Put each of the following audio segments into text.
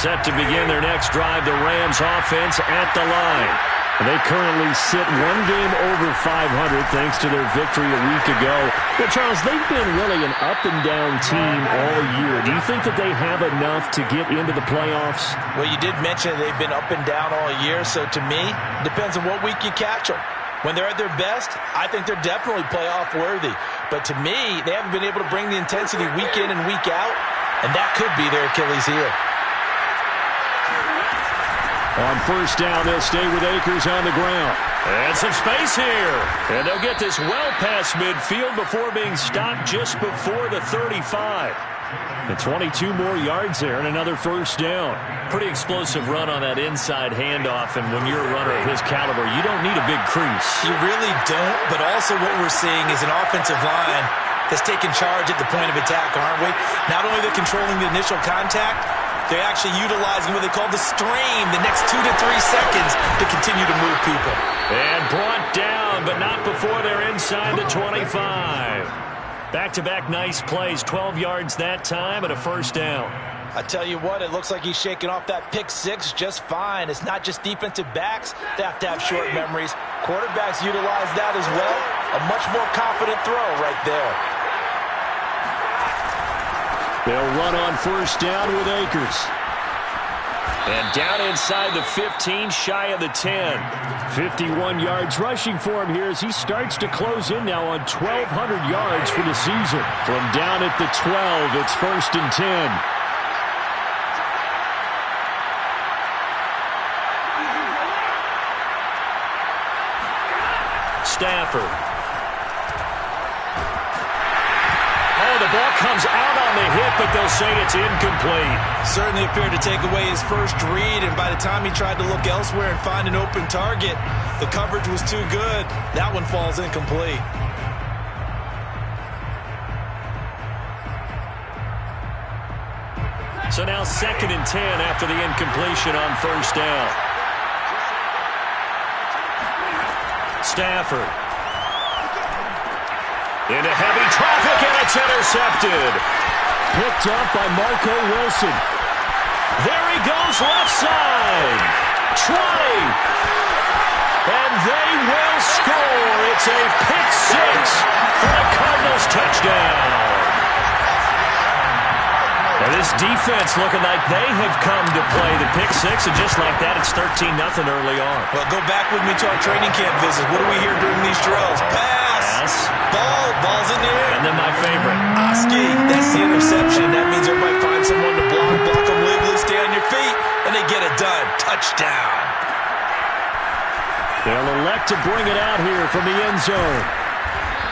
Set to begin their next drive, the Rams offense at the line. They currently sit one game over 500 thanks to their victory a week ago. Well, Charles, they've been really an up-and-down team all year. Do you think that they have enough to get into the playoffs? Well, you did mention they've been up and down all year, so to me, it depends on what week you catch them. When they're at their best, I think they're definitely playoff-worthy. But to me, they haven't been able to bring the intensity week in and week out, and that could be their Achilles heel. On first down, they'll stay with Akers on the ground. And some space here. And they'll get this well past midfield before being stopped just before the 35. And 22 more yards there and another first down. Pretty explosive run on that inside handoff. And when you're a runner of his caliber, you don't need a big crease. You really don't, but also what we're seeing is an offensive line that's taking charge at the point of attack, aren't we? Not only are they controlling the initial contact, they're actually utilizing what they call the stream, the next 2 to 3 seconds to continue to move people. And brought down, but not before they're inside the 25. Back-to-back nice plays, 12 yards that time and a first down. I tell you what, it looks like he's shaking off that pick six just fine. It's not just defensive backs that have to have short memories. Quarterbacks utilize that as well. A much more confident throw right there. They'll run on first down with Akers. And down inside the 15, shy of the 10. 51 yards rushing for him here as he starts to close in now on 1,200 yards for the season. From down at the 12, it's first and 10. Stafford. Oh, the ball comes out on the hit, but they'll say it's incomplete. Certainly appeared to take away his first read, and by the time he tried to look elsewhere and find an open target, the coverage was too good. That one falls incomplete. So now second and 10 after the incompletion on first down. Stafford. Into heavy traffic, and it's intercepted. Picked up by Marco Wilson. There he goes, left side. 20. And they will score. It's a pick six for the Cardinals touchdown. Now this defense looking like they have come to play the pick six, and just like that, it's 13-0 early on. Well, go back with me to our training camp visit. What do we hear during these drills? Pass. Ball's in the air. And then my favorite. Oski, that's the interception. That means everybody finds someone to block them legally, stay on your feet, and they get it done. Touchdown. They'll elect to bring it out here from the end zone.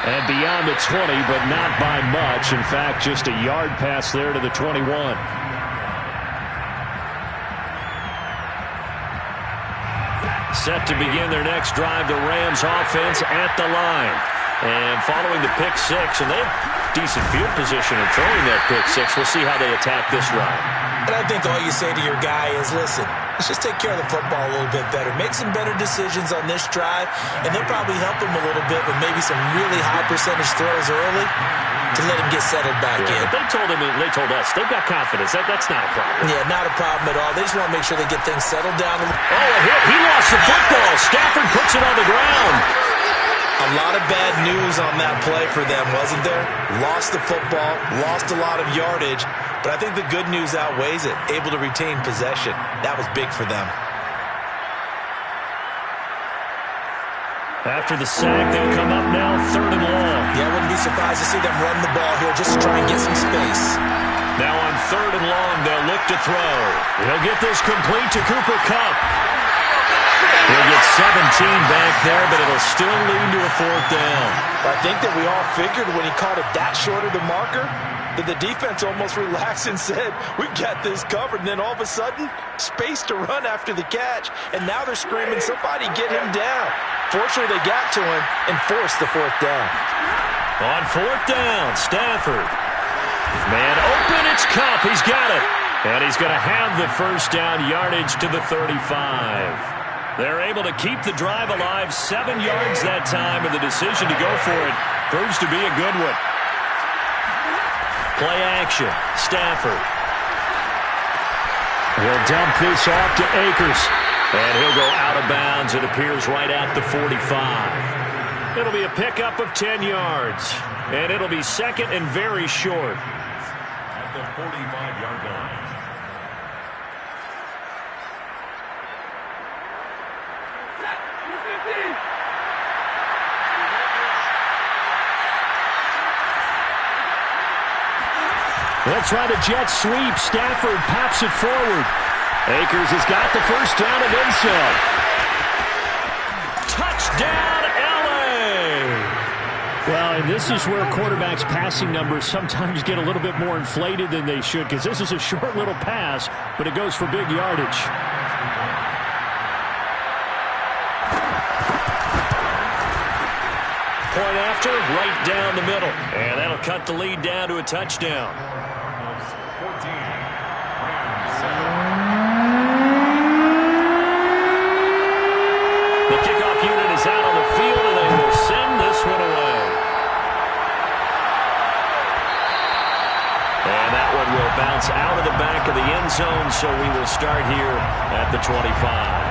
And beyond the 20, but not by much. In fact, just a yard pass there to the 21. Set to begin their next drive, the Rams offense at the line. And following the pick six, and they have decent field position in throwing that pick six. We'll see how they attack this drive. And I think all you say to your guy is, listen, let's just take care of the football a little bit better. Make some better decisions on this drive, and they'll probably help him a little bit with maybe some really high percentage throws early to let him get settled back in. But they told us, they've got confidence. That's not a problem. Yeah, not a problem at all. They just want to make sure they get things settled down. Oh, a hit. He lost the football. Stafford puts it on the ground. A lot of bad news on that play for them, wasn't there? Lost the football, lost a lot of yardage, but I think the good news outweighs it. Able to retain possession. That was big for them. After the sack, they'll come up now third and long. Yeah, I wouldn't be surprised to see them run the ball here just to try and get some space. Now on third and long, they'll look to throw. He'll get this complete to Cooper Kupp. He'll get 17 back there, but it'll still lead to a fourth down. I think that we all figured when he caught it that short of the marker that the defense almost relaxed and said, we've got this covered. And then all of a sudden, space to run after the catch. And now they're screaming, somebody get him down. Fortunately, they got to him and forced the fourth down. On fourth down, Stafford. Man open, it's Kupp. He's got it. And he's going to have the first down, yardage to the 35. They're able to keep the drive alive, 7 yards that time, and the decision to go for it proves to be a good one. Play action, Stafford. He'll dump this off to Akers. And he'll go out of bounds, it appears, right at the 45. It'll be a pickup of 10 yards. And it'll be second and very short. At the 45-yard line. They'll try the jet sweep. Stafford pops it forward. Akers has got the first down and then some. Touchdown, L.A. Well, and this is where quarterbacks' passing numbers sometimes get a little bit more inflated than they should, because this is a short little pass, but it goes for big yardage. Point after, right down the middle. And that'll cut the lead down to a touchdown. 14. The kickoff unit is out on the field, and they will send this one away. And that one will bounce out of the back of the end zone, so we will start here at the 25.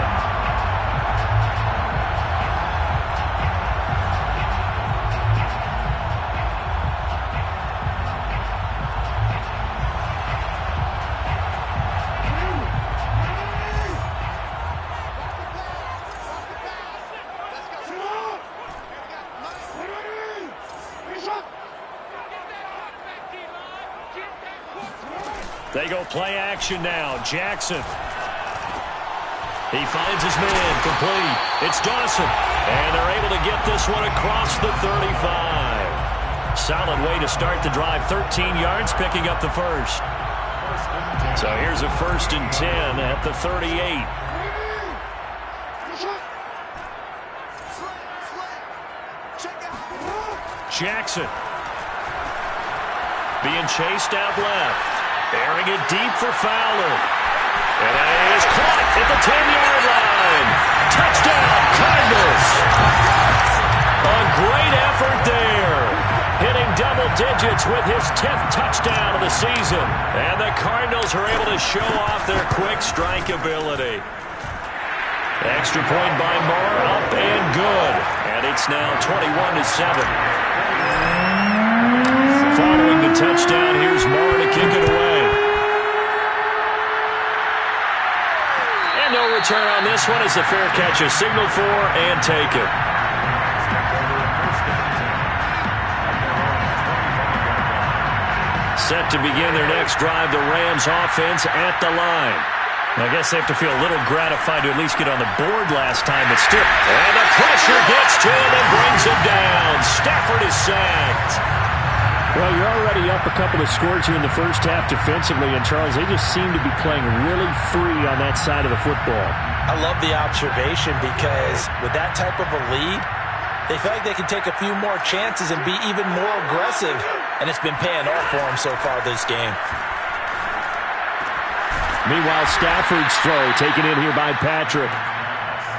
They go play action now. Jackson. He finds his man complete. It's Dawson. And they're able to get this one across the 35. Solid way to start the drive. 13 yards, picking up the first. So here's a 1st and 10 at the 38. Jackson. Being chased out left. Airing it deep for Fowler. And it is caught at the 10-yard line. Touchdown, Cardinals. A great effort there. Hitting double digits with his 10th touchdown of the season. And the Cardinals are able to show off their quick strike ability. Extra point by Moore, up and good. And it's now 21-7. Following the touchdown, here's Moore to kick it away. And no return on this one as the fair catch is signaled for and taken. Set to begin their next drive, the Rams offense at the line. I guess they have to feel a little gratified to at least get on the board last time, but still. And the pressure gets to him and brings him down. Stafford is sacked. Well, you're already up a couple of scores here in the first half defensively, and Charles, they just seem to be playing really free on that side of the football. I love the observation because with that type of a lead, they feel like they can take a few more chances and be even more aggressive, and it's been paying off for them so far this game. Meanwhile, Stafford's throw taken in here by Patrick.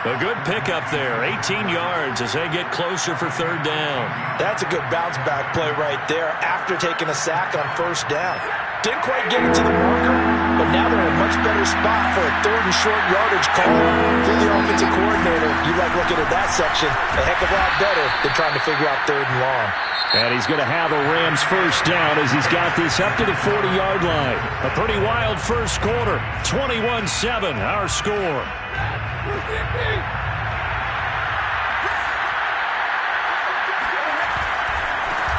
A good pickup there, 18 yards as they get closer for 3rd down. That's a good bounce-back play right there after taking a sack on 1st down. Didn't quite get it to the marker, but now they're in a much better spot for a 3rd and short yardage call. If you're the offensive coordinator, you like looking at that section a heck of a lot better than trying to figure out 3rd and long. And he's going to have a Rams 1st down as he's got this up to the 40-yard line. A pretty wild first quarter. 21-7, our score.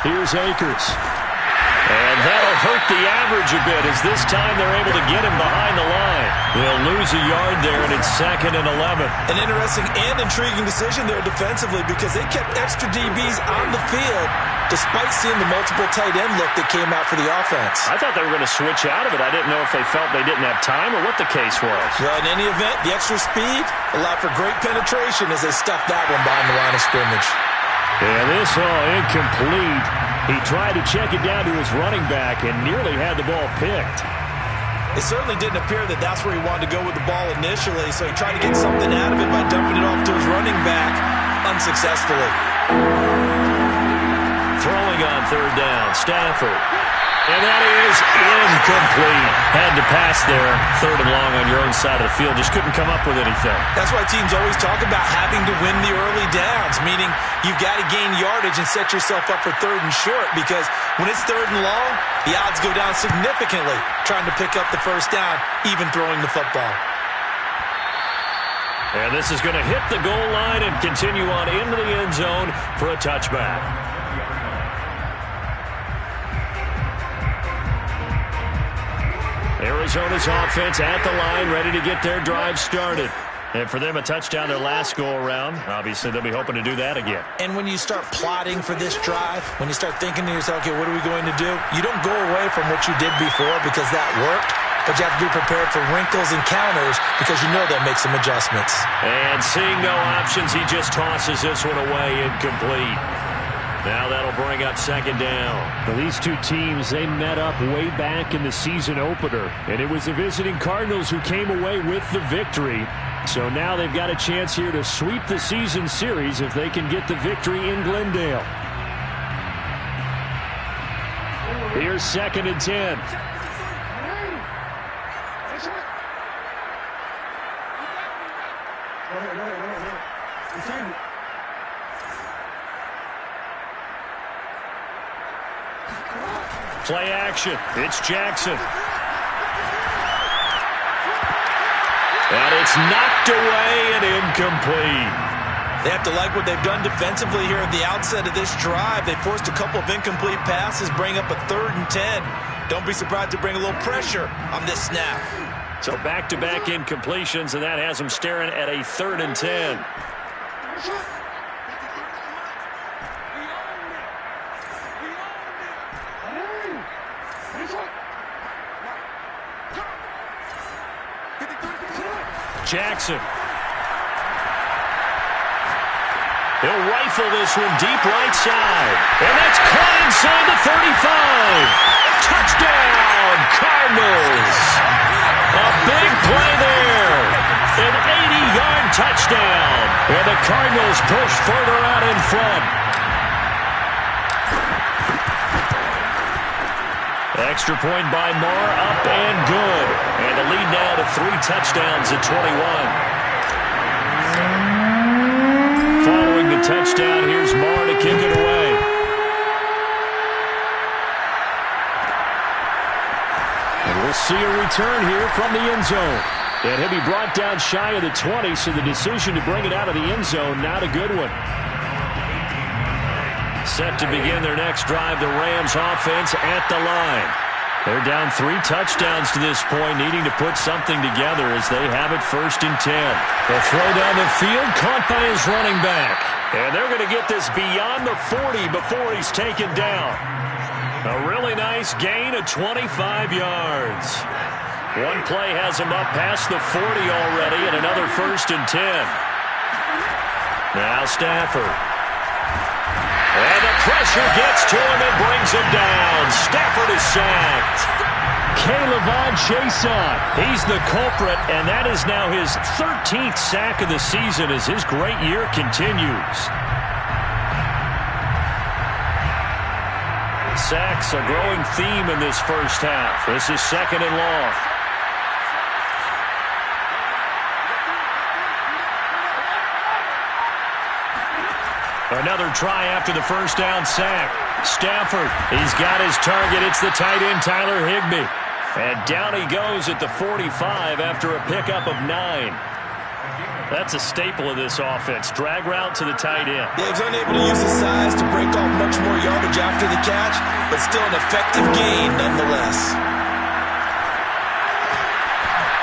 Here's Akers. And that'll hurt the average a bit as this time they're able to get him behind the line. They'll lose a yard there, and it's 2nd and 11. An interesting and intriguing decision there defensively because they kept extra DBs on the field despite seeing the multiple tight end look that came out for the offense. I thought they were going to switch out of it. I didn't know if they felt they didn't have time or what the case was. Well, in any event, the extra speed allowed for great penetration as they stuffed that one behind the line of scrimmage. And this all incomplete. He tried to check it down to his running back and nearly had the ball picked. It certainly didn't appear that that's where he wanted to go with the ball initially, so he tried to get something out of it by dumping it off to his running back unsuccessfully. Throwing throwing on third down. Stafford. And that is incomplete. Had to pass there. Third and long on your own side of the field. Just couldn't come up with anything. That's why teams always talk about having to win the early downs, meaning you've got to gain yardage and set yourself up for third and short, because when it's third and long, the odds go down significantly trying to pick up the first down, even throwing the football. And this is going to hit the goal line and continue on into the end zone for a touchback. Arizona's offense at the line, ready to get their drive started. And for them, a touchdown their last go-around. Obviously, they'll be hoping to do that again. And when you start plotting for this drive, when you start thinking to yourself, okay, what are we going to do? You don't go away from what you did before because that worked, but you have to be prepared for wrinkles and counters because you know they'll make some adjustments. And seeing no options, he just tosses this one away, incomplete. Now that'll bring up second down. Well, these two teams, they met up way back in the season opener, and it was the visiting Cardinals who came away with the victory. So now they've got a chance here to sweep the season series if they can get the victory in Glendale. Here's second and 10. Play action. It's Jackson. And it's knocked away and incomplete. They have to like what they've done defensively here at the outset of this drive. They forced a couple of incomplete passes, bring up a 3rd and 10. Don't be surprised to bring a little pressure on this snap. So back-to-back incompletions, and that has them staring at a 3rd and 10. Jackson. He'll rifle this one deep right side. And that's caught inside the 35. Touchdown, Cardinals. A big play there. An 80-yard touchdown. And the Cardinals push further out in front. Extra point by Marr, up and good. And the lead now to 3 touchdowns at 21. Following the touchdown, here's Marr to kick it away. And we'll see a return here from the end zone. And he'll be brought down shy of the 20, so the decision to bring it out of the end zone, not a good one. Set to begin their next drive, the Rams offense at the line. They're down 3 touchdowns to this point, needing to put something together as they have it 1st and 10. The throw down the field, caught by his running back. And they're going to get this beyond the 40 before he's taken down. A really nice gain of 25 yards. One play has him up past the 40 already, and another 1st and 10. Now Stafford. And the pressure gets to him and brings him down. Stafford is sacked. K'Lavon Chaisson. He's the culprit, and that is now his 13th sack of the season as his great year continues. Sacks a growing theme in this first half. This is 2nd and long. Another try after the first down sack. Stafford, he's got his target. It's the tight end, Tyler Higbee. And down he goes at the 45 after a pickup of 9. That's a staple of this offense. Drag route to the tight end. Yeah, he's unable to use his size to break off much more yardage after the catch, but still an effective gain nonetheless.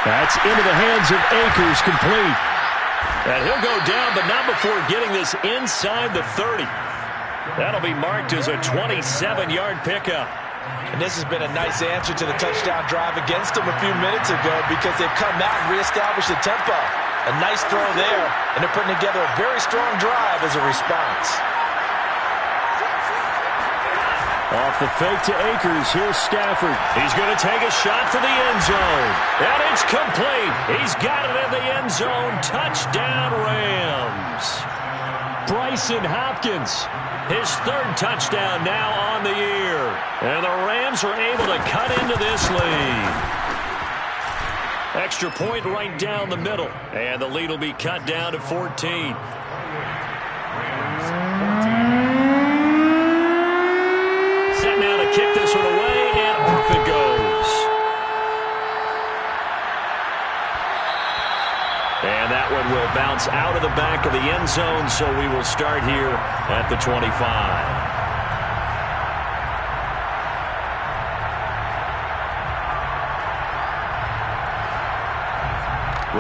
That's into the hands of Akers, complete. And he'll go down, but not before getting this inside the 30. That'll be marked as a 27-yard pickup. And this has been a nice answer to the touchdown drive against them a few minutes ago because they've come out and reestablished the tempo. A nice throw there, and they're putting together a very strong drive as a response. Off the fake to Akers, here's Stafford. He's going to take a shot for the end zone. And it's complete. He's got it in the end zone. Touchdown, Rams. Bryson Hopkins. His third touchdown now on the year. And the Rams are able to cut into this lead. Extra point right down the middle. And the lead will be cut down to 14. Set now to kick this one away, and off it goes. And that one will bounce out of the back of the end zone, so we will start here at the 25.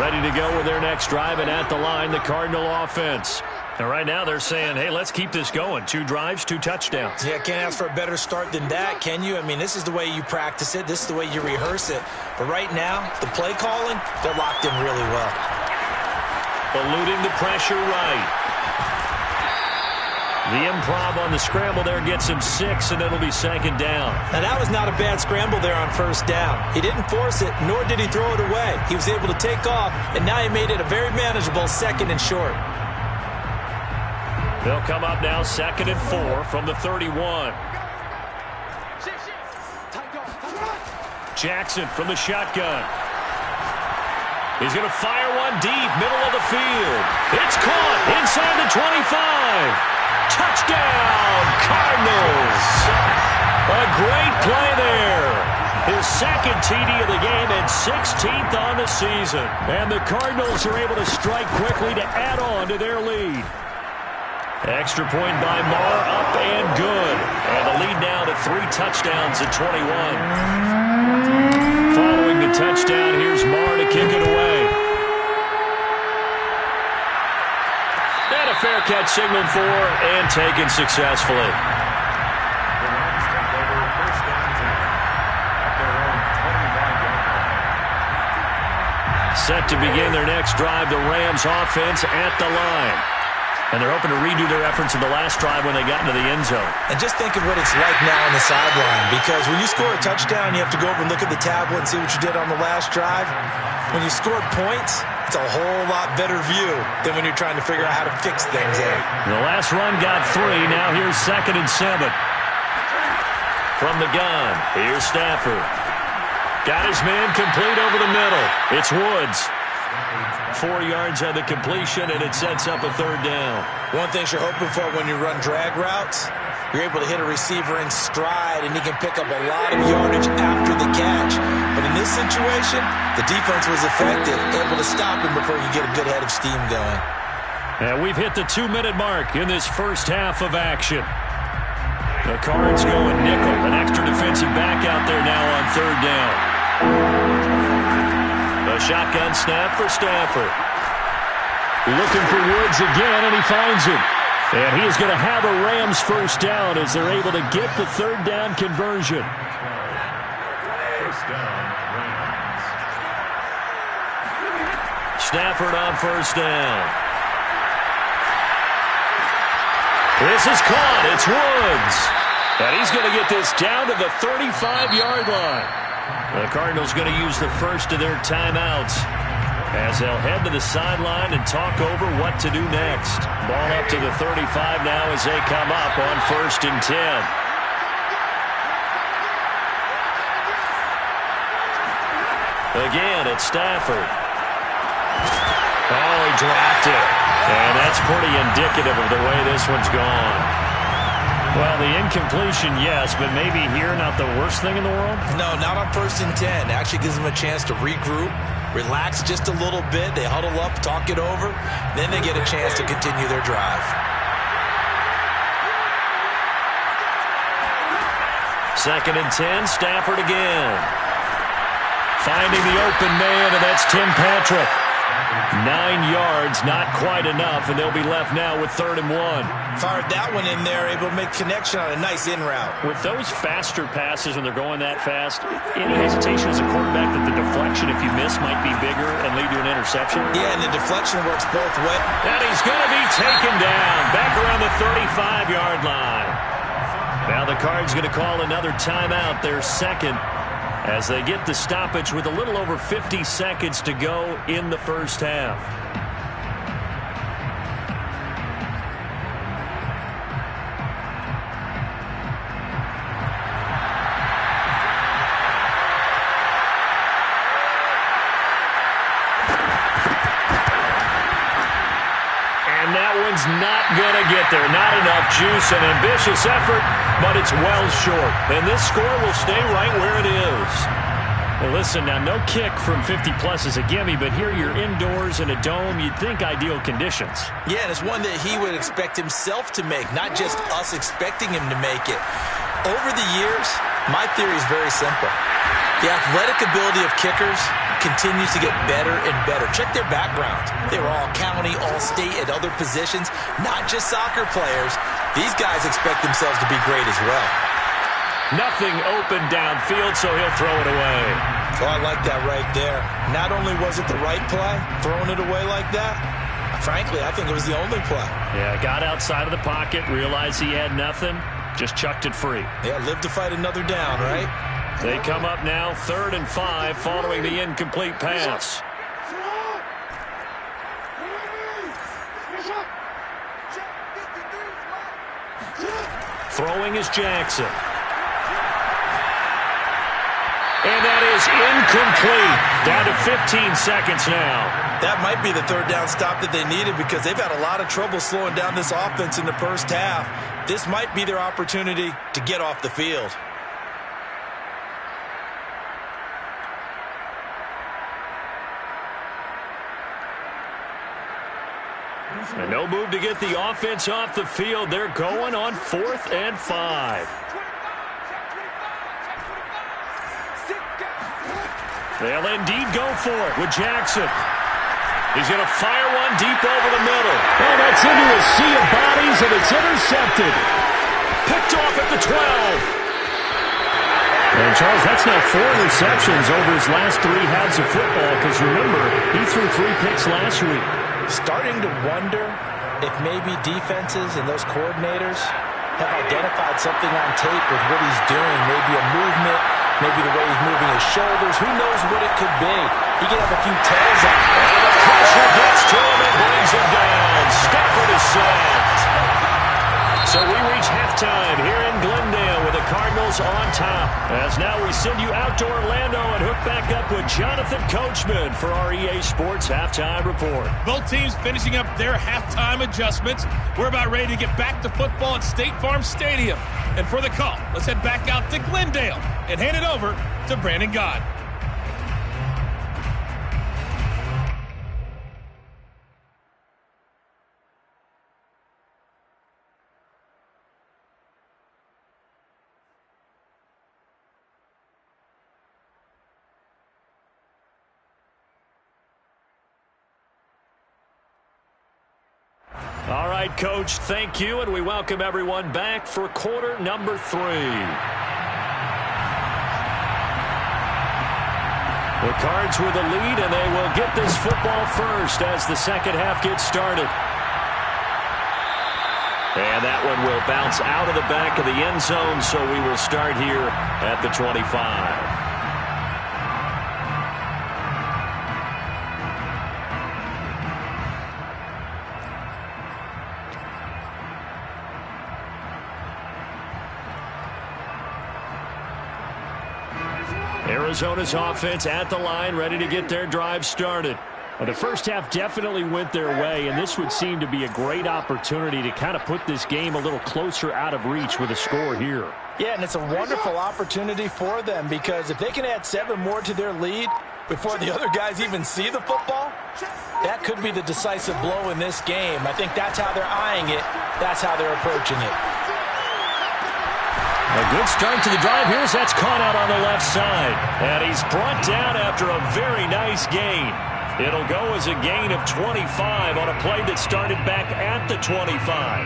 Ready to go with their next drive, and at the line, the Cardinal offense. And right now they're saying, hey, let's keep this going. 2 drives, 2 touchdowns. Yeah, can't ask for a better start than that, can you? I mean, this is the way you practice it. This is the way you rehearse it. But right now, the play calling, they're locked in really well. Eluding the pressure right. The improv on the scramble there gets him 6, and it'll be second down. Now, that was not a bad scramble there on first down. He didn't force it, nor did he throw it away. He was able to take off, and now he made it a very manageable 2nd and short. They'll come up now 2nd and 4 from the 31. Jackson from the shotgun. He's going to fire one deep, middle of the field. It's caught inside the 25. Touchdown, Cardinals. A great play there. His 2nd TD of the game and 16th on the season. And the Cardinals are able to strike quickly to add on to their lead. Extra point by Marr, up and good. And the lead now to 3 touchdowns at 21. Following the touchdown, here's Marr to kick it away. And a fair catch signaled for and taken successfully. Set to begin their next drive, the Rams offense at the line. And they're hoping to redo their efforts in the last drive when they got into the end zone. And just think of what it's like now on the sideline, because when you score a touchdown, you have to go over and look at the tablet and see what you did on the last drive. When you scored points, it's a whole lot better view than when you're trying to figure out how to fix things there. The last run got 3. Now here's 2nd and 7. From the gun, here's Stafford. Got his man complete over the middle. It's Woods. 4 yards on the completion, and it sets up a 3rd down. One thing you're hoping for when you run drag routes, you're able to hit a receiver in stride, and he can pick up a lot of yardage after the catch. But in this situation, the defense was effective, able to stop him before you get a good head of steam going. And we've hit the 2-minute mark in this first half of action. The Cards going nickel, an extra defensive back out there now on 3rd down. A shotgun snap for Stafford. Looking for Woods again, and he finds him. And he is going to have a Rams first down as they're able to get the 3rd down conversion. First down, Rams. Stafford on first down. This is caught. It's Woods. And he's going to get this down to the 35-yard line. The Cardinals going to use the first of their timeouts as they'll head to the sideline and talk over what to do next. Ball up to the 35 now as they come up on 1st and 10. Again, it's Stafford. Oh, he dropped it. And that's pretty indicative of the way this one's gone. Well, the incompletion, yes, but maybe here not the worst thing in the world? No, not on 1st and 10. Actually gives them a chance to regroup, relax just a little bit. They huddle up, talk it over. Then they get a chance to continue their drive. 2nd and 10, Stafford again. Finding the open man, and that's Tim Patrick. 9 yards, not quite enough, and they'll be left now with 3rd and 1. Fired that one in there, able to make connection on a nice in route. With those faster passes when they're going that fast, any hesitation as a quarterback that the deflection, if you miss, might be bigger and lead to an interception? Yeah, and the deflection works both ways. And he's going to be taken down back around the 35-yard line. Now the Cards going to call another timeout, their 2nd, as they get the stoppage with a little over 50 seconds to go in the first half. And that one's not going to get there. Not enough juice. An ambitious effort, but it's well short. And this score will stay right where it is. Well, listen, now no kick from 50-plus is a gimme, but here you're indoors in a dome. You'd think ideal conditions. Yeah, and it's one that he would expect himself to make, not just us expecting him to make it. Over the years, my theory is very simple. The athletic ability of kickers continues to get better and better. Check their backgrounds. They were all county, all state, at other positions, not just soccer players. These guys expect themselves to be great as well. Nothing open downfield, so he'll throw it away. Oh, I like that right there. Not only was it the right play, throwing it away like that, frankly, I think it was the only play. Yeah, got outside of the pocket, realized he had nothing, just chucked it free. Yeah, live to fight another down, right? They come up now 3rd and 5 following the incomplete pass. Throwing is Jackson. And that is incomplete. Down to 15 seconds now. That might be the 3rd down stop that they needed because they've had a lot of trouble slowing down this offense in the first half. This might be their opportunity to get off the field. And no move to get the offense off the field. They're going on 4th and 5. They'll indeed go for it with Jackson. He's going to fire one deep over the middle. Oh, that's into a sea of bodies, and it's intercepted. Picked off at the 12. And, Charles, that's now 4 interceptions over his last 3 halves of football, because, remember, he threw 3 picks last week. Starting to wonder if maybe defenses and those coordinators have identified something on tape with what he's doing. Maybe a movement, maybe the way he's moving his shoulders. Who knows what it could be? He could have a few tells on it. And the pressure gets to him and brings him down. Stafford is sacked. So we reach halftime here in Glendale with the Cardinals on top. As now we send you out to Orlando and hook back up with Jonathan Coachman for our EA Sports Halftime Report. Both teams finishing up their halftime adjustments. We're about ready to get back to football at State Farm Stadium. And for the call, let's head back out to Glendale and hand it over to Brandon God. All right, Coach, thank you, and we welcome everyone back for quarter number 3. The Cards with the lead, and they will get this football first as the second half gets started. And that one will bounce out of the back of the end zone, so we will start here at the 25. Arizona's offense at the line, ready to get their drive started. Well, the first half definitely went their way, and this would seem to be a great opportunity to kind of put this game a little closer out of reach with a score here. Yeah, and it's a wonderful opportunity for them because if they can add 7 more to their lead before the other guys even see the football, that could be the decisive blow in this game. I think that's how they're eyeing it. That's how they're approaching it. A good start to the drive here as that's caught out on the left side. And he's brought down after a very nice gain. It'll go as a gain of 25 on a play that started back at the 25.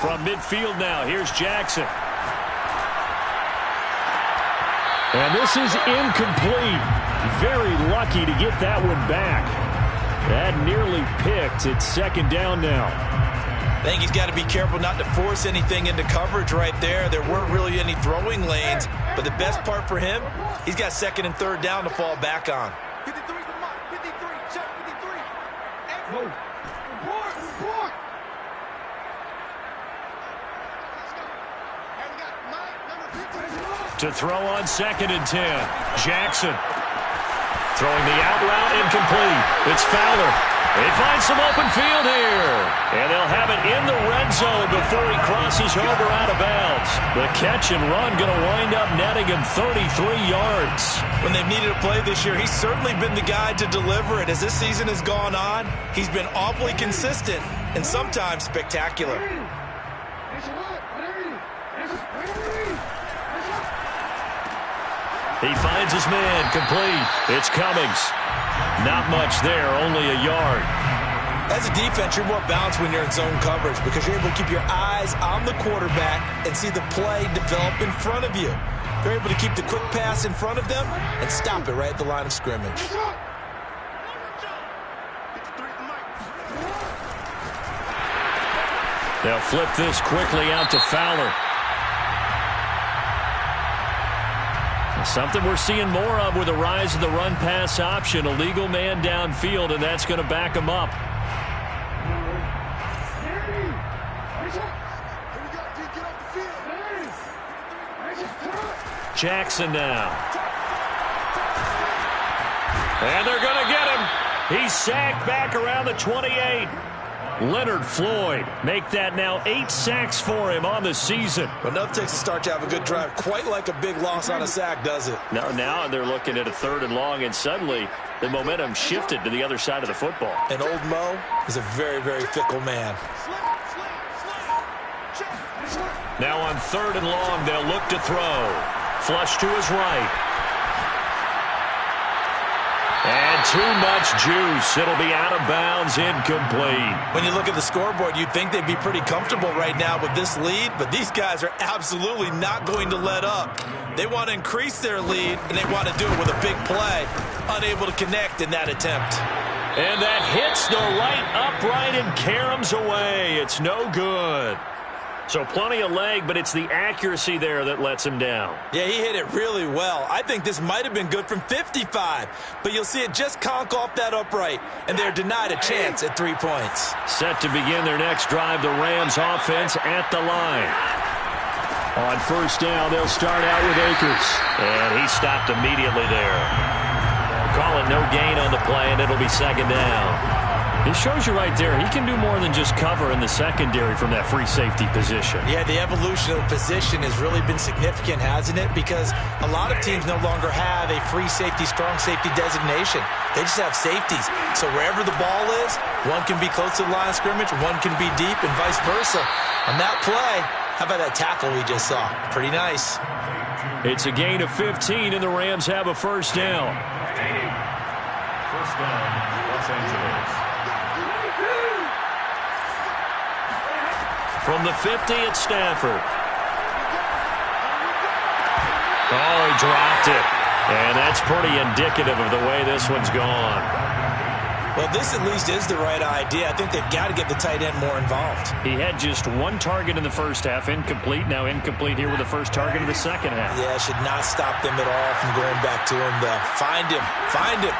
From midfield now, here's Jackson. And this is incomplete. Very lucky to get that one back. That nearly picked. It's second down now. I think he's got to be careful not to force anything into coverage right there. There weren't really any throwing lanes. But the best part for him, he's got second and third down to fall back on. 53 's the mark. 53. Check 53. And To throw on 2nd and 10. Jackson. Throwing the out route incomplete. It's Fowler. They find some open field here. And they'll have it in the red zone before he crosses over out of bounds. The catch and run going to wind up netting him 33 yards. When they've needed a play this year, he's certainly been the guy to deliver it. As this season has gone on, he's been awfully consistent and sometimes spectacular. He finds his man, complete. It's Cummings. Not much there, only a yard. As a defense, you're more balanced when you're in zone coverage because you're able to keep your eyes on the quarterback and see the play develop in front of you. They're able to keep the quick pass in front of them and stop it right at the line of scrimmage. They'll flip this quickly out to Fowler. Something we're seeing more of with the rise of the run-pass option. A legal man downfield, and that's going to back him up. Jackson now. And they're going to get him. He's sacked back around the 28. Leonard Floyd make that now 8 sacks for him on the season. But enough takes to start to have a good drive. Quite like a big loss on a sack, does it? Now they're looking at a 3rd and long, and suddenly the momentum shifted to the other side of the football. And old Mo is a very, very fickle man. Now on 3rd and long, they'll look to throw. Flush to his right. And too much juice. It'll be out of bounds, incomplete. When you look at the scoreboard, you'd think they'd be pretty comfortable right now with this lead, but these guys are absolutely not going to let up. They want to increase their lead, and they want to do it with a big play. Unable to connect in that attempt. And that hits the right upright and caroms away. It's no good. So plenty of leg, but it's the accuracy there that lets him down. Yeah, he hit it really well. I think this might have been good from 55, but you'll see it just conk off that upright, and they're denied a chance at 3 points. Set to begin their next drive, the Rams offense at the line. On 1st down, they'll start out with Akers. And he stopped immediately there. Call it no gain on the play, and it'll be 2nd down. It shows you right there, he can do more than just cover in the secondary from that free safety position. Yeah, the evolution of the position has really been significant, hasn't it? Because a lot of teams no longer have a free safety, strong safety designation. They just have safeties. So wherever the ball is, one can be close to the line of scrimmage, one can be deep, and vice versa. On that play, how about that tackle we just saw? Pretty nice. It's a gain of 15, and the Rams have a 1st down. 1st down, Los Angeles. From the 50 at Stafford. Oh, he dropped it. And that's pretty indicative of the way this one's gone. Well, this at least is the right idea. I think they've got to get the tight end more involved. He had just 1 target in the 1st half, incomplete. Now incomplete here with the 1st target of the 2nd half. Yeah, should not stop them at all from going back to him, though. Find him. Find him.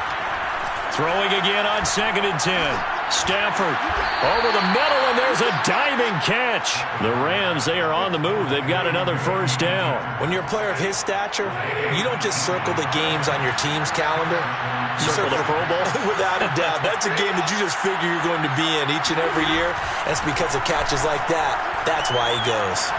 Throwing again on 2nd and 10. Stafford over the middle, and there's a diving catch. The Rams, they are on the move. They've got another 1st down. When you're a player of his stature, you don't just circle the games on your team's calendar. You circle the Pro Bowl? Without a doubt. That's a game that you just figure you're going to be in each and every year. And it's because of catches like that. That's why he goes.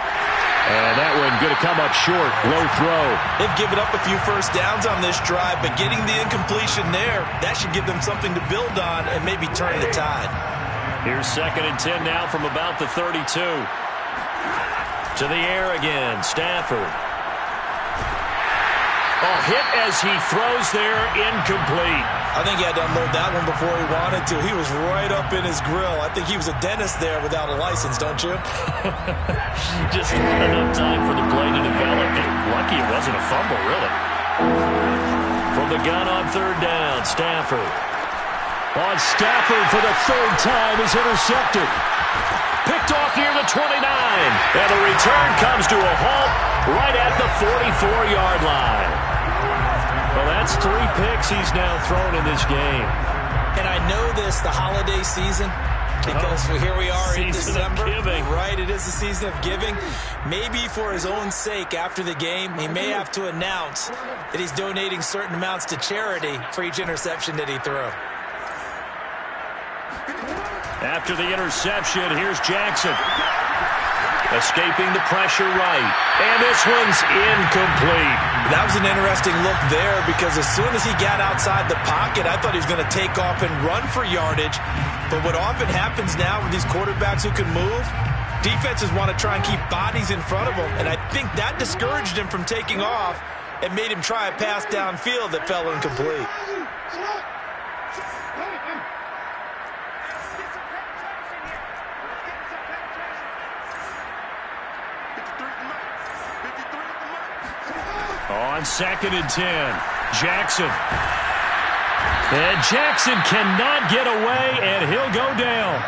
And that one going to come up short. Low throw. They've given up a few 1st downs on this drive, but getting the incompletion there, that should give them something to build on and maybe turn the tide. Here's 2nd and 10 now from about the 32. To the air again, Stafford. Oh, hit as he throws there, incomplete. I think he had to unload that one before he wanted to. He was right up in his grill. I think he was a dentist there without a license, don't you? Just enough time for the play to develop. Lucky it wasn't a fumble, really. From the gun on 3rd down, Stafford. On Stafford for the 3rd time is intercepted. Picked off near the 29. And the return comes to a halt right at the 44-yard line. Well, that's 3 picks he's now thrown in this game. And I know this, the holiday season, Because here we are in December. Right, it is the season of giving. Maybe for his own sake after the game, he may have to announce that he's donating certain amounts to charity for each interception that he throws. After the interception, here's Jackson. Escaping the pressure right. And this one's incomplete. That was an interesting look there because as soon as he got outside the pocket, I thought he was going to take off and run for yardage. But what often happens now with these quarterbacks who can move, defenses want to try and keep bodies in front of them. And I think that discouraged him from taking off and made him try a pass downfield that fell incomplete. On 2nd and 10, Jackson. And Jackson cannot get away, and he'll go down.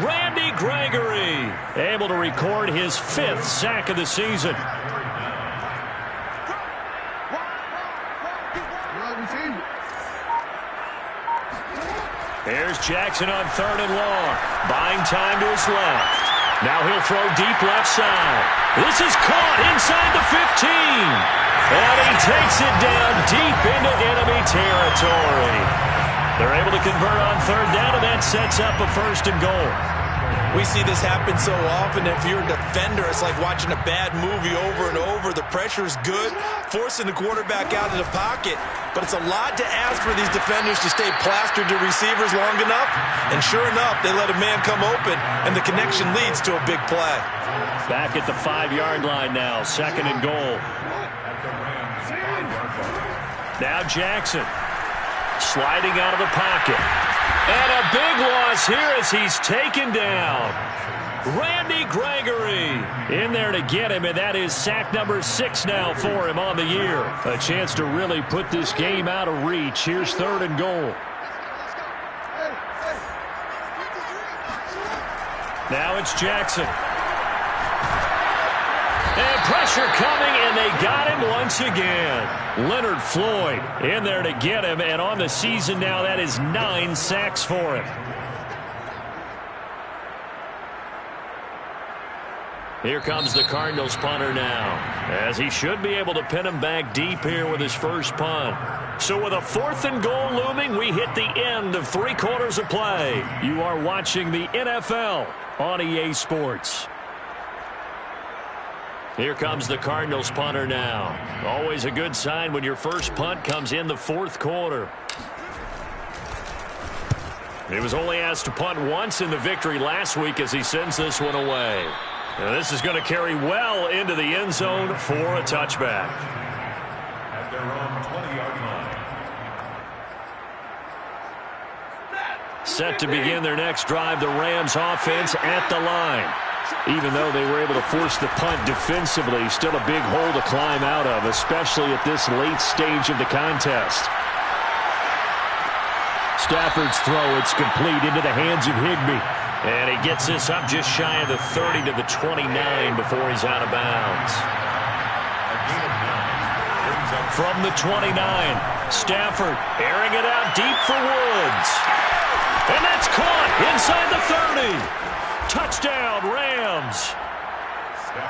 Randy Gregory able to record his 5th sack of the season. Here's Jackson on 3rd and long. Buying time to his left. Now he'll throw deep left side. This is caught inside the 15. And he takes it down deep into enemy territory. They're able to convert on 3rd down, and that sets up a 1st and goal. We see this happen so often. If you're a defender, it's like watching a bad movie over and over. The pressure is good, forcing the quarterback out of the pocket. But it's a lot to ask for these defenders to stay plastered to receivers long enough. And sure enough, they let a man come open, and the connection leads to a big play. Back at the 5-yard line now, 2nd and goal. Now Jackson sliding out of the pocket. And a big loss here as he's taken down. Randy Gregory in there to get him, and that is sack number 6 now for him on the year. A chance to really put this game out of reach. Here's 3rd and goal. Now it's Jackson. And pressure coming, and they got him once again. Leonard Floyd in there to get him, and on the season now, that is 9 sacks for him. Here comes the Cardinals punter now, as he should be able to pin him back deep here with his first punt. So with a 4th and goal looming, we hit the end of 3 quarters of play. You are watching the NFL on EA Sports. Here comes the Cardinals punter now. Always a good sign when your first punt comes in the 4th quarter. He was only asked to punt once in the victory last week as he sends this one away. Now this is going to carry well into the end zone for a touchback. At their own 20-yard line. Set to begin their next drive, the Rams offense at the line. Even though they were able to force the punt defensively, still a big hole to climb out of, especially at this late stage of the contest. Stafford's throw, it's complete into the hands of Higbee. And he gets this up just shy of the 30 to the 29 before he's out of bounds. From the 29, Stafford airing it out deep for Woods. And that's caught inside the 30. Touchdown, Rams.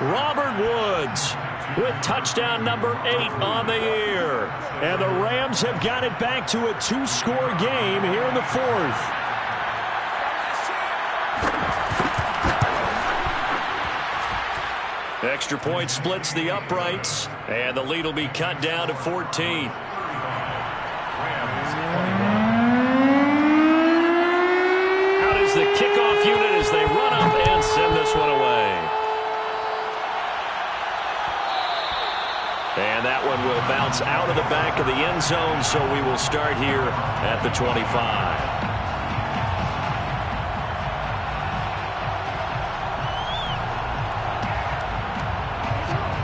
Robert Woods with touchdown number 8 on the year. And the Rams have got it back to a 2-score game here in the 4th. Extra point splits the uprights, and the lead will be cut down to 14. Out is the kickoff unit as they run up and send this one away. And that one will bounce out of the back of the end zone, so we will start here at the 25.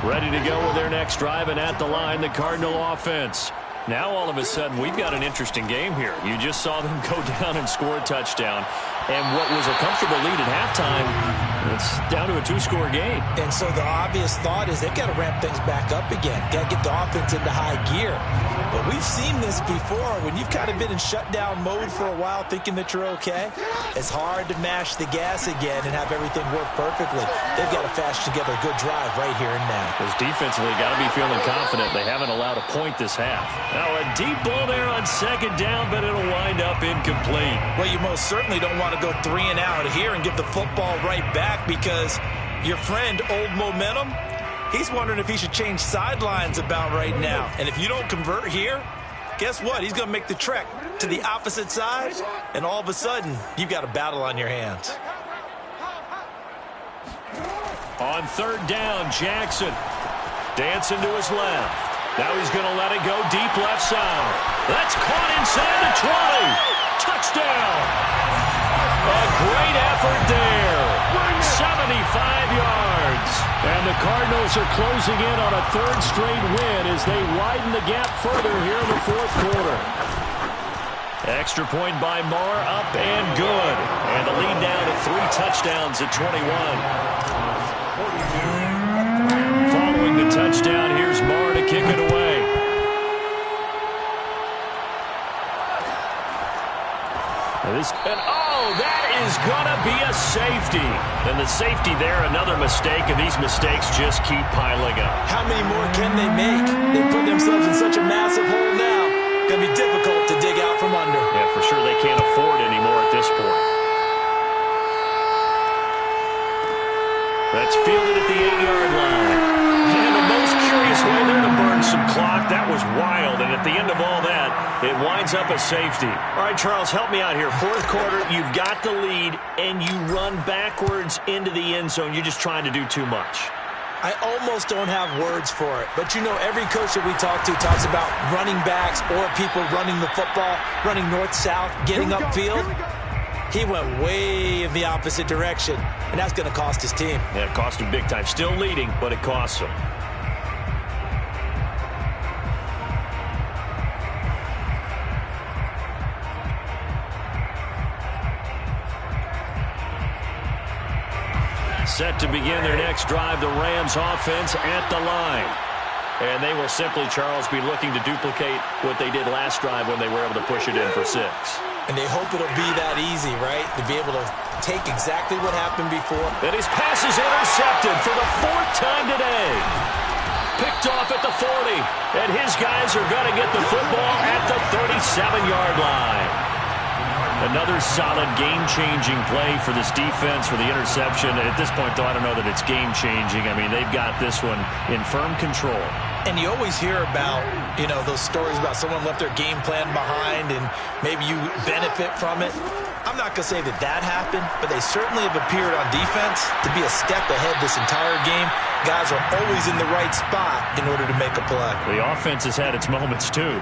Ready to go with their next drive, and at the line, the Cardinal offense. Now, all of a sudden, we've got an interesting game here. You just saw them go down and score a touchdown. And what was a comfortable lead at halftime, it's down to a 2-score game. And so the obvious thought is they've got to ramp things back up again. Got to get the offense into high gear. But we've seen this before. When you've kind of been in shutdown mode for a while thinking that you're okay, it's hard to mash the gas again and have everything work perfectly. They've got to fashion together a good drive right here and now. Because defensively, got to be feeling confident. They haven't allowed a point this half. Now a deep ball there on second down, but it'll wind up incomplete. Well, you most certainly don't want to go 3 and out here and give the football right back, because your friend, Old Momentum, he's wondering if he should change sidelines about right now. And if you don't convert here, guess what? He's going to make the trek to the opposite side, and all of a sudden, you've got a battle on your hands. On third down, Jackson dancing to his left. Now he's going to let it go deep left side. That's caught inside the 20. Touchdown. A great effort there. 75 yards. And the Cardinals are closing in on a third straight win as they widen the gap further here in the fourth quarter. Extra point by Marr, up and good. And the lead now to 3 touchdowns at 21. Following the touchdown, here's Marr to kick it away. And oh, that is going to be a safety. And the safety there, another mistake, and these mistakes just keep piling up. How many more can they make? They put themselves in such a massive hole now. Going to be difficult to dig out from under. Yeah, for sure they can't afford anymore at this point. That's fielded at the 8-yard line. And the most curious way there to burn some clock. That was wild. And at the end of all that, it winds up a safety. All right, Charles, help me out here. Fourth quarter, you've got the lead, and you run backwards into the end zone. You're just trying to do too much. I almost don't have words for it. But, you know, every coach that we talk to talks about running backs or people running the football, running north-south, getting upfield. He went way in the opposite direction, and that's going to cost his team. Yeah, it cost him big time. Still leading, but it costs him. Set to begin their next drive, the Rams offense at the line. And they will simply, Charles, be looking to duplicate what they did last drive when they were able to push it in for 6. And they hope it'll be that easy, right? To be able to take exactly what happened before. And his pass is intercepted for the 4th time today. Picked off at the 40. And his guys are going to get the football at the 37-yard line. Another solid game-changing play for this defense for the interception. At this point, though, I don't know that it's game-changing. I mean, they've got this one in firm control. And you always hear about, you know, those stories about someone left their game plan behind and maybe you benefit from it. I'm not going to say that that happened, but they certainly have appeared on defense to be a step ahead this entire game. Guys are always in the right spot in order to make a play. The offense has had its moments, too.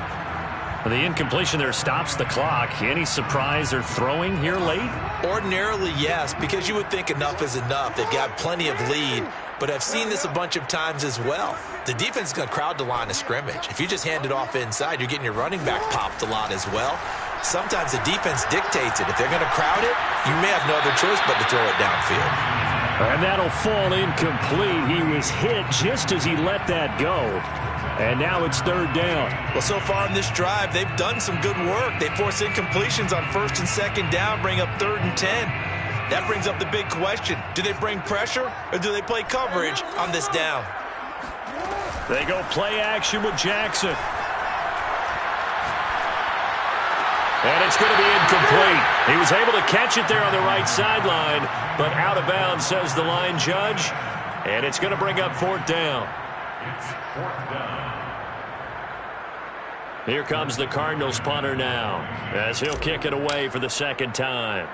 The incompletion there stops the clock. Any surprise or throwing here late? Ordinarily, yes, because you would think enough is enough. They've got plenty of lead, but I've seen this a bunch of times as well. The defense is going to crowd the line of scrimmage. If you just hand it off inside, you're getting your running back popped a lot as well. Sometimes the defense dictates it. If they're going to crowd it, you may have no other choice but to throw it downfield. And that'll fall incomplete. He was hit just as he let that go. And now it's third down. Well, so far in this drive, they've done some good work. They force incompletions on 1st and 2nd down, bring up 3rd and 10. That brings up the big question. Do they bring pressure or do they play coverage on this down? They go play action with Jackson. And it's going to be incomplete. He was able to catch it there on the right sideline, but out of bounds, says the line judge. And it's going to bring up 4th down. It's 4th down. Here comes the Cardinals punter now, as he'll kick it away for the 2nd time.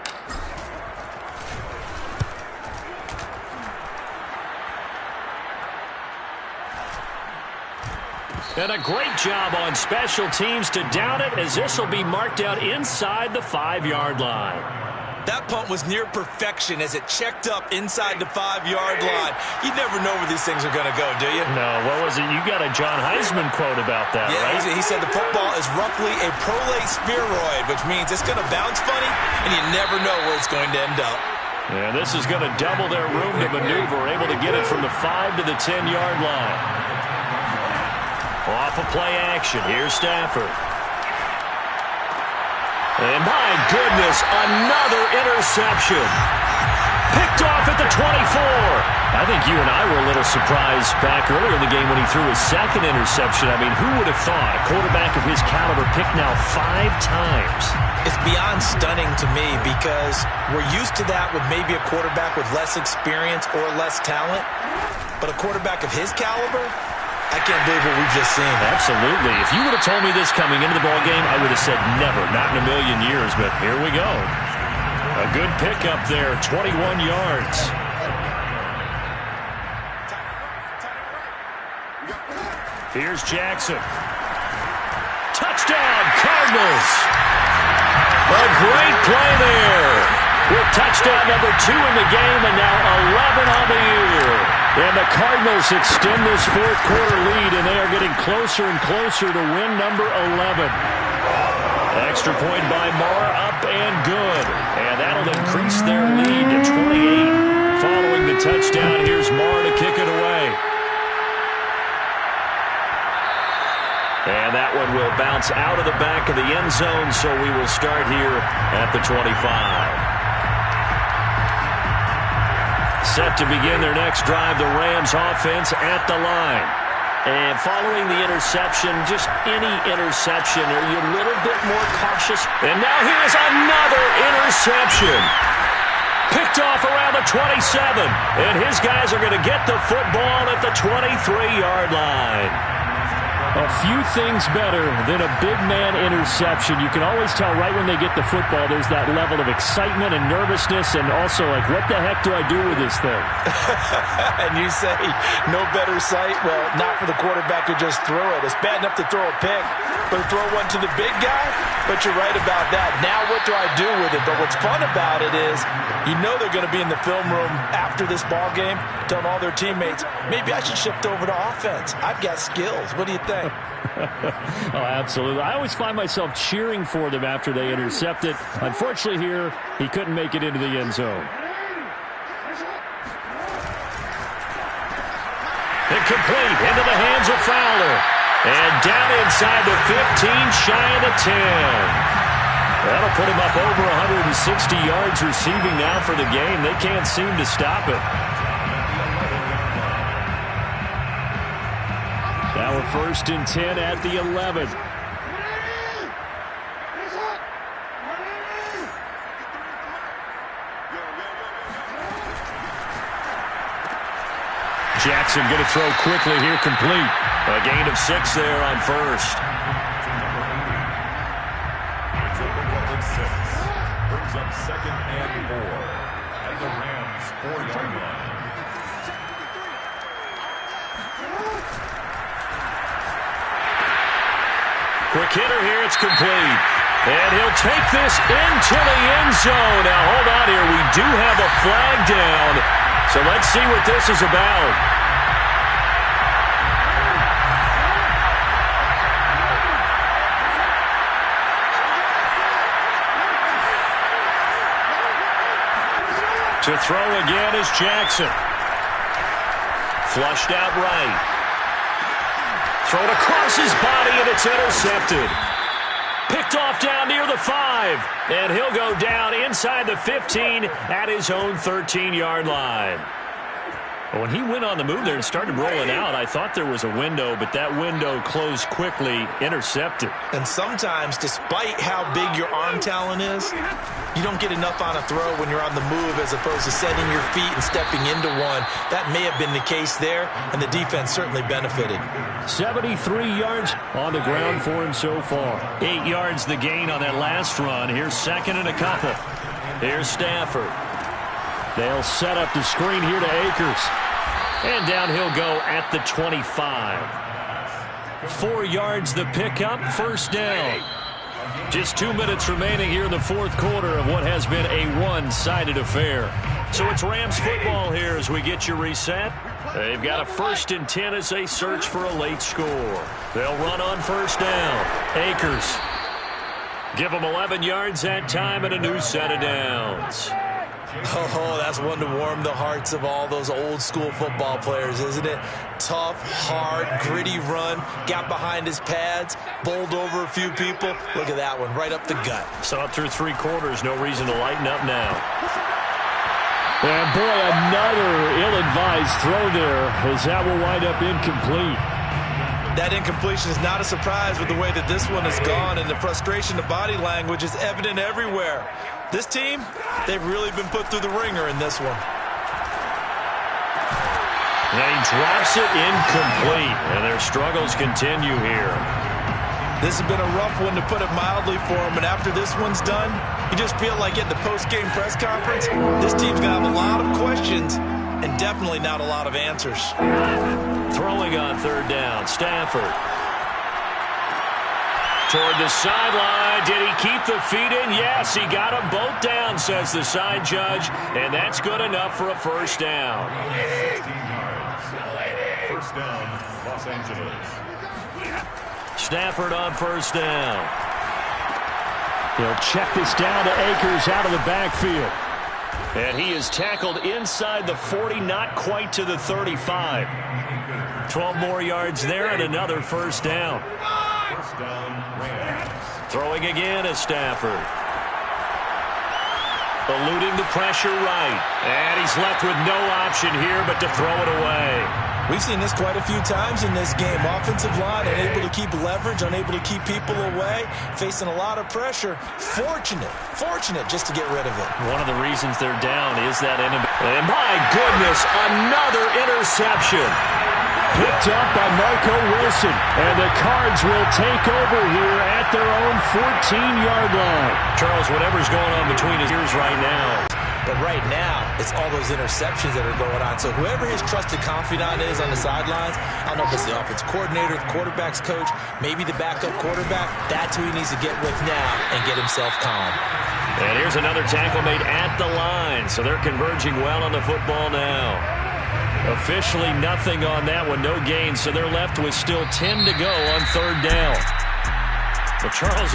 And a great job on special teams to down it, as this will be marked out inside the 5-yard line. That punt was near perfection as it checked up inside the 5-yard line. You never know where these things are going to go, do you? No, what was it? You got a John Heisman quote about that, yeah, right? He said the football is roughly a prolate spheroid, which means it's going to bounce funny, and you never know where it's going to end up. Yeah, this is going to double their room to maneuver, able to get it from the 5 to the 10-yard line. Off of play action, here's Stafford. And my goodness, another interception. Picked off at the 24. I think you and I were a little surprised back earlier in the game when he threw his second interception. I mean, who would have thought a quarterback of his caliber picked now 5 times? It's beyond stunning to me because we're used to that with maybe a quarterback with less experience or less talent. But a quarterback of his caliber, I can't believe what we've just seen. Absolutely. If you would have told me this coming into the ballgame, I would have said never, not in a million years. But here we go. A good pickup there, 21 yards. Here's Jackson. Touchdown, Cardinals. A great play there. With touchdown number 2 in the game and now 11 on the year. And the Cardinals extend this fourth quarter lead, and they are getting closer and closer to win number 11. Extra point by Marr, up and good. And that'll increase their lead to 28. Following the touchdown, here's Marr to kick it away. And that one will bounce out of the back of the end zone, so we will start here at the 25. Set to begin their next drive, the Rams offense at the line. And following the interception, just any interception, are you a little bit more cautious? And now here's another interception. Picked off around the 27. And his guys are going to get the football at the 23-yard line. A few things better than a big man interception. You can always tell right when they get the football, there's that level of excitement and nervousness, and also like, what the heck do I do with this thing? And you say, no better sight? Well, not for the quarterback to just throw it. It's bad enough to throw a pick, but to throw one to the big guy? But you're right about that. Now what do I do with it? But what's fun about it is, you know they're going to be in the film room after this ball game, telling all their teammates, maybe I should shift over to offense. I've got skills. What do you think? Oh, absolutely. I always find myself cheering for them after they intercept it. Unfortunately here, he couldn't make it into the end zone. Incomplete into the hands of Fowler. And down inside the 15, shy of the 10. That'll put him up over 160 yards receiving now for the game. They can't seem to stop it. Now we're 1st and 10 at the 11. Jackson going to throw quickly here, complete. A gain of 6 there on 1st. Brings up 2nd and 4 at the Rams 4-yard line. Quick hitter here, it's complete. And he'll take this into the end zone. Now, hold on here. We do have a flag down. So let's see what this is about. To throw again is Jackson. Flushed out right. Thrown across his body, and it's intercepted. Picked off down near the 5. And he'll go down inside the 15 at his own 13-yard line. When he went on the move there and started rolling out, I thought there was a window, but that window closed quickly, intercepted. And sometimes, despite how big your arm talent is, you don't get enough on a throw when you're on the move as opposed to setting your feet and stepping into one. That may have been the case there, and the defense certainly benefited. 73 yards on the ground for him so far. 8 yards the gain on that last run. Here's 2nd and a couple. Here's Stafford. They'll set up the screen here to Akers. And down he'll go at the 25. 4 yards the pickup, 1st down. Just 2 minutes remaining here in the fourth quarter of what has been a one-sided affair. So it's Rams football here as we get you reset. They've got a 1st and 10 as they search for a late score. They'll run on 1st down. Akers. Give them 11 yards that time and a new set of downs. Oh, that's one to warm the hearts of all those old school football players, isn't it? Tough, hard, gritty run, got behind his pads, bowled over a few people. Look at that one, right up the gut. So up through 3 quarters, no reason to lighten up now. And boy, another ill-advised throw there, as that will wind up incomplete. That incompletion is not a surprise with the way that this one has gone, and the frustration, the body language is evident everywhere. This team, they've really been put through the ringer in this one. And he drops it incomplete, and their struggles continue here. This has been a rough one, to put it mildly, for him, and after this one's done, you just feel like at the post-game press conference, this team's going to have a lot of questions and definitely not a lot of answers. Throwing on 3rd down, Stafford. Toward the sideline. Did he keep the feet in? Yes, he got them both down, says the side judge, and that's good enough for a 1st down. 16 yards. 1st down, Los Angeles. Stafford on 1st down. He'll check this down to Akers out of the backfield. And he is tackled inside the 40, not quite to the 35. 12 more yards there and another 1st down. 1st down, Rams. Throwing again is Stafford. Eluding the pressure right. And he's left with no option here but to throw it away. We've seen this quite a few times in this game. Offensive line unable to keep leverage, unable to keep people away, facing a lot of pressure. Fortunate just to get rid of it. One of the reasons they're down is that inability. And my goodness, another interception. Picked up by Marco Wilson. And the Cards will take over here at their own 14-yard line. Charles, whatever's going on between his ears right now. But right now, it's all those interceptions that are going on. So whoever his trusted confidant is on the sidelines, I don't know if it's the offense coordinator, the quarterback's coach, maybe the backup quarterback, that's who he needs to get with now and get himself calm. And here's another tackle made at the line. So they're converging well on the football now. Officially nothing on that one, no gain. So they're left with still 10 to go on 3rd down. But Charles